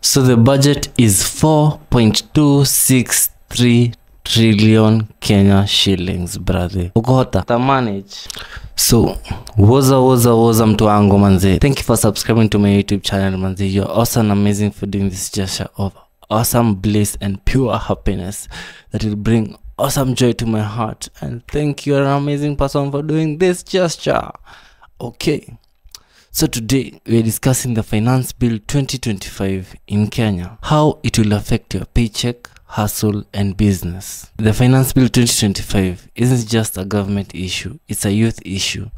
So the budget is 4.263 trillion Kenya shillings, brother. Ukota ta manage. So woza mtu wangu manze. Thank you for subscribing to my YouTube channel manze. You're awesome, amazing for doing this gesture of awesome bliss and pure happiness that will bring awesome joy to my heart. And thank you, you're an amazing person for doing this gesture. Okay, so today we are discussing the Finance Bill 2025 in Kenya, how it will affect your paycheck, hustle and business. The Finance Bill 2025 isn't just a government issue, it's a youth issue.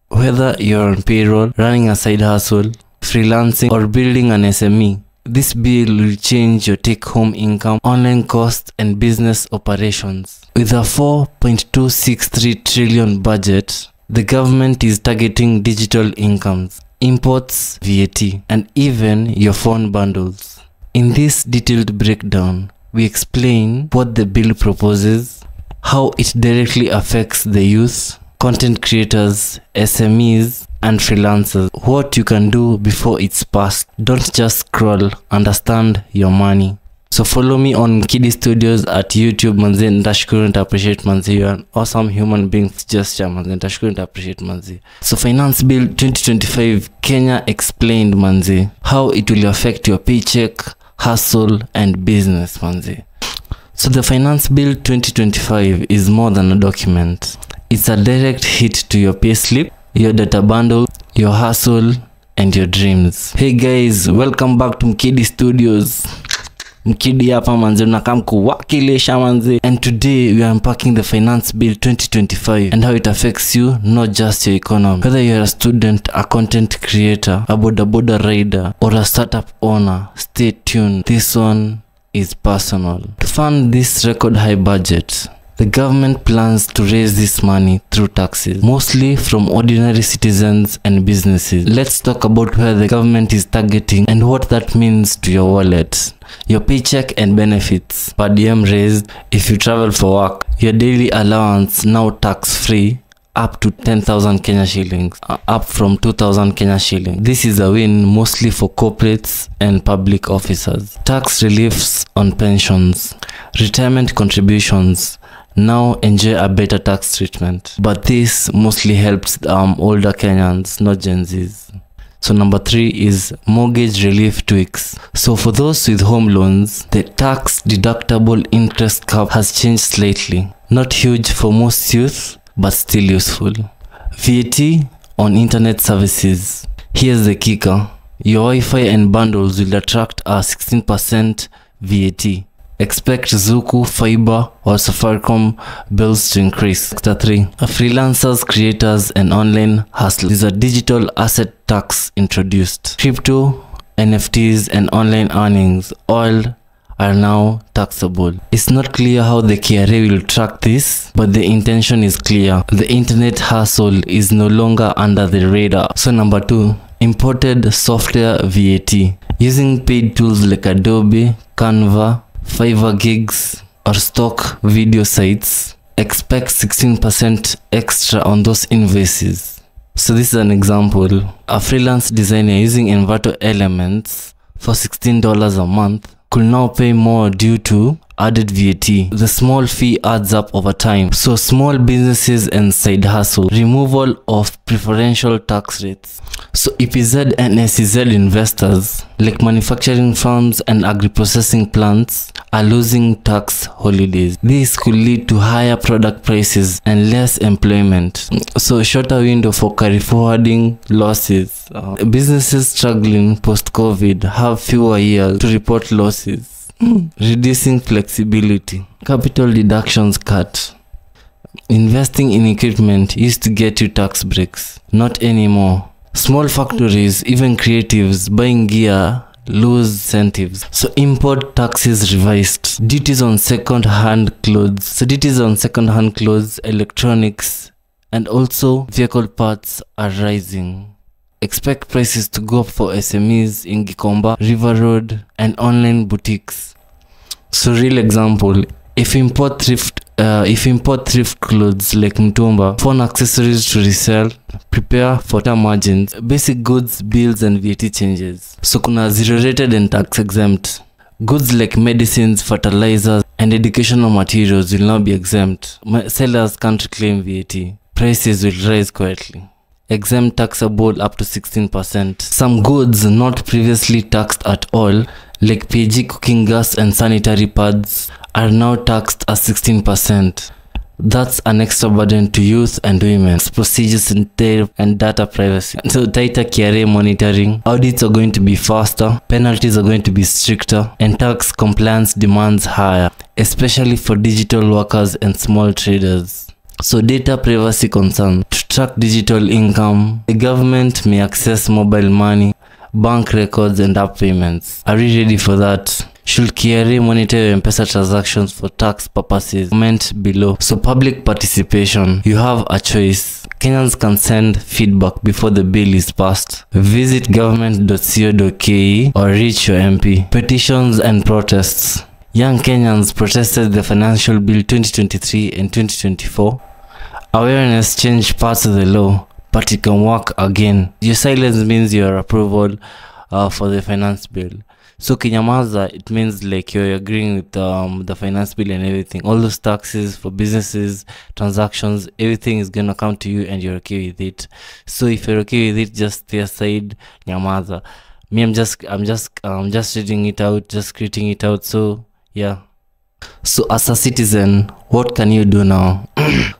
Whether you're on payroll, running a side hustle, freelancing or building an SME, this bill will change your take-home income, online costs and business operations. With a 4.263 trillion budget, the government is targeting digital incomes, imports, VAT, and even your phone bundles. In this detailed breakdown, we explain what the bill proposes, how it directly affects the youth, content creators, SMEs, and freelancers, what you can do before it's passed. Don't just scroll, understand your money. So follow me on Kidi Studios at YouTube manzi. Ntashukuru, nita appreciate manzi. You're an awesome human being. Just manzi. Ntashukuru, nita appreciate manzi. So Finance Bill 2025 Kenya explained manzi how it will affect your paycheck, hustle and business manzi. So the Finance Bill 2025 is more than a document. It's a direct hit to your payslip, your data bundle, your hustle and your dreams. Hey guys, welcome back to Mkidi Studios. Mkidi hapa manze, nakam kuwakilisha manze. And today we are unpacking the Finance Bill 2025 and how it affects you, not just your economy. Whether you're a student, a content creator, a boda rider or a startup owner, stay tuned. This one is personal. To fund this record high budget, the government plans to raise this money through taxes, mostly from ordinary citizens and businesses. Let's talk about where the government is targeting and what that means to your wallet, your paycheck and benefits. Per diem raised if you travel for work. Your daily allowance now tax-free up to 10,000 Kenya shillings, up from 2,000 Kenya shillings. This is a win mostly for corporates and public officers. Tax reliefs on pensions, retirement contributions now enjoy a better tax treatment. But this mostly helps older Kenyans, not Gen Zs. So number 3 is mortgage relief tweaks. So for those with home loans, the tax deductible interest cap has changed slightly. Not huge for most youth, but still useful. VAT on internet services. Here's the kicker. Your Wi-Fi and bundles will attract a 16% VAT. Expect Zuku, Fiber or Safaricom bills to increase. Sector 3. Freelancers, creators and online hustlers. These are digital asset tax introduced. Crypto, NFTs and online earnings all are now taxable. It's not clear how the KRA will track this, but the intention is clear. The internet hustle is no longer under the radar. So number 2, imported software VAT. Using paid tools like Adobe, Canva, Fiverr gigs or stock video sites, expect 16% extra on those invoices. So this is an example. A freelance designer using Envato Elements for $16 a month could now pay more due to added VAT. The small fee adds up over time. So small businesses and side hustle, removal of preferential tax rates. So EPZ and SEZ investors like manufacturing firms and agri-processing plants are losing tax holidays. This could lead to higher product prices and less employment. So shorter window for carry forwarding losses. Businesses struggling post-COVID have fewer years to report losses. Reducing flexibility. Capital deductions cut. Investing in equipment used to get you tax breaks. Not anymore. Small factories, even creatives, buying gear lose incentives. So import taxes revised. Duties on second-hand clothes. So duties on second-hand clothes, electronics, and also vehicle parts are rising. Expect prices to go up for SMEs in Gikomba, River Road, and online boutiques. So real example, if you import thrift If you import thrift clothes like mtumba, phone accessories to resell, prepare for term margins, basic goods, bills and VAT changes. So kuna zero rated and tax exempt. Goods like medicines, fertilizers and educational materials will not be exempt. Sellers can't claim VAT. Prices will rise quietly. Exempt taxable up to 16%. Some goods not previously taxed at all, like PG cooking gas and sanitary pads, are now taxed at 16%. That's an extra burden to youth and women. Procedures and data privacy. So tighter KRA monitoring. Audits are going to be faster. Penalties are going to be stricter. And tax compliance demands higher, especially for digital workers and small traders. So data privacy concerns. To track digital income, the government may access mobile money, bank records and app payments. Are we ready for that? Should KRA monitor your M-Pesa transactions for tax purposes? Comment below. So public participation. You have a choice. Kenyans can send feedback before the bill is passed. Visit government.co.ke or reach your MP. Petitions and protests. Young Kenyans protested the Financial Bill 2023 and 2024. Awareness changed parts of the law, but it can work again. Your silence means your approval for the finance bill. So kinyamaza, it means like you're agreeing with the finance bill and everything. All those taxes for businesses, transactions, everything is gonna come to you and you're okay with it. So if you're okay with it, just stay aside, nyamaza. Me, I'm just reading it out, just creating it out. So yeah. So as a citizen, what can you do now?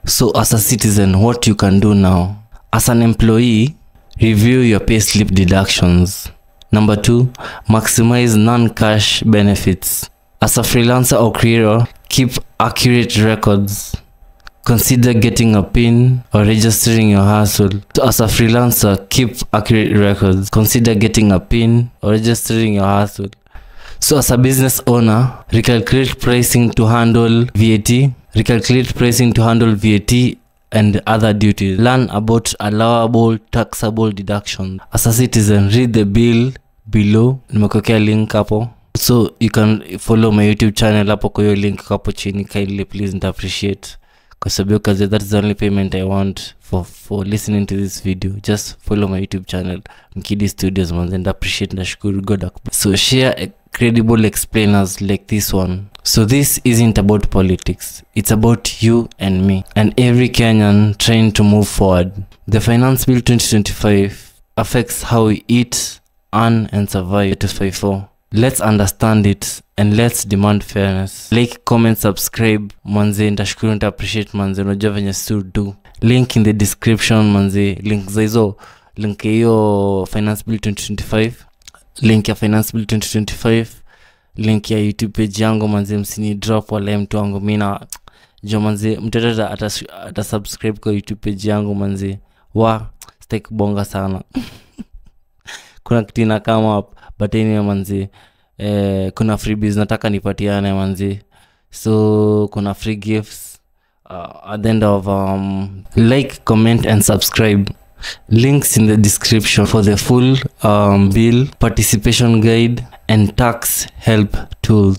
So as a citizen, what you can do now? As an employee, review your payslip deductions. Number 2, maximize non-cash benefits. As a freelancer or creator, keep accurate records. Consider getting a PIN or registering your hustle. So as a freelancer, keep accurate records. Consider getting a PIN or registering your hustle. So as a business owner, recalculate pricing to handle VAT. Recalculate pricing to handle VAT and other duties. Learn about allowable taxable deductions. As a citizen, read the bill below. Nimekuwekea link hapo. So you can follow my YouTube channel hapo kwa hiyo link hapo chini. Kindly please and appreciate. Because that's the only payment I want for listening to this video. Just follow my YouTube channel, Mkidi Studios, man, and appreciate nashukuru God. So share credible explainers like this one. So this isn't about politics. It's about you and me and every Kenyan trying to move forward. The Finance Bill 2025 affects how we eat, earn and survive to 54. Let's understand it and let's demand fairness. Like, comment, subscribe, manze, ndashukuru, nita appreciate manze, unajua venye still do. Link in the description manze, link za hizo, link hiyo Finance Bill 2025, link ya Finance Bill 2025, link ya YouTube page yangu manze, msini drop wala mtu wangu mina jo manze, mtata ata subscribe kwa YouTube page yangu manze. Stake bonga sana. Kuna kitu ina come up, but anyway manzi, kuna freebies nataka nipatiane manzi. So kuna free gifts at the end of like, comment and subscribe. Links in the description for the full bill, participation guide and tax help tools.